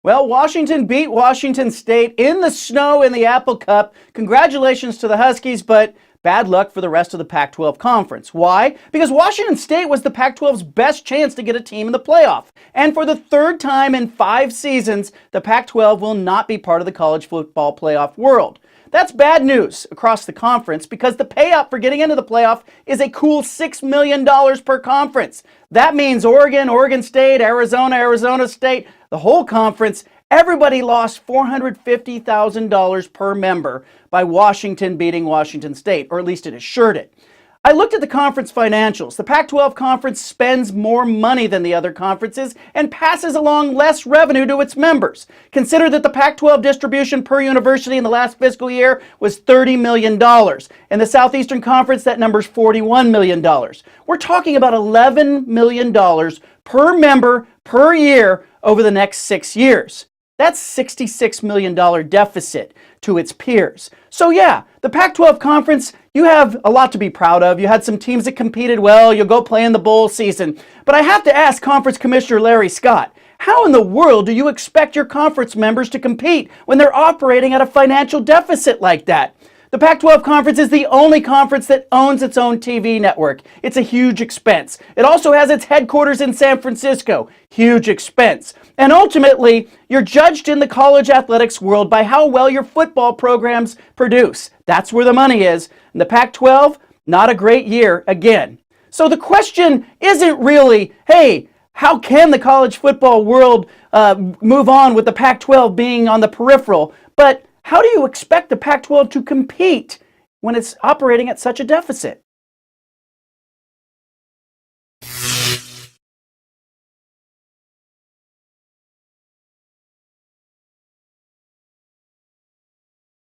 Well, Washington beat Washington State in the snow in the Apple Cup. Congratulations to the Huskies, but bad luck for the rest of the Pac-12 Conference. Why? Because Washington State was the Pac-12's best chance to get a team in the playoff. And for the third time in 5 seasons, the Pac-12 will not be part of the college football playoff world. That's bad news across the conference because the payout for getting into the playoff is a cool $6 million per conference. That means Oregon, Oregon State, Arizona, Arizona State, the whole conference, everybody lost $450,000 per member by Washington beating Washington State, or at least it assured it. I looked at the conference financials. The Pac-12 Conference spends more money than the other conferences and passes along less revenue to its members. Consider that the Pac-12 distribution per university in the last fiscal year was $30 million. In the Southeastern Conference, that number's $41 million. We're talking about $11 million per member per year over the next 6 years. That's $66 million deficit to its peers. So yeah, the Pac-12 Conference, you have a lot to be proud of. You had some teams that competed well. You'll go play in the bowl season. But I have to ask Conference Commissioner Larry Scott, how in the world do you expect your conference members to compete when they're operating at a financial deficit like that? The Pac-12 Conference is the only conference that owns its own TV network. It's a huge expense. It also has its headquarters in San Francisco. Huge expense. And ultimately, you're judged in the college athletics world by how well your football programs produce. That's where the money is. And the Pac-12, not a great year again. So the question isn't really, hey, how can the college football world move on with the Pac-12 being on the peripheral? But how do you expect the Pac-12 to compete when it's operating at such a deficit?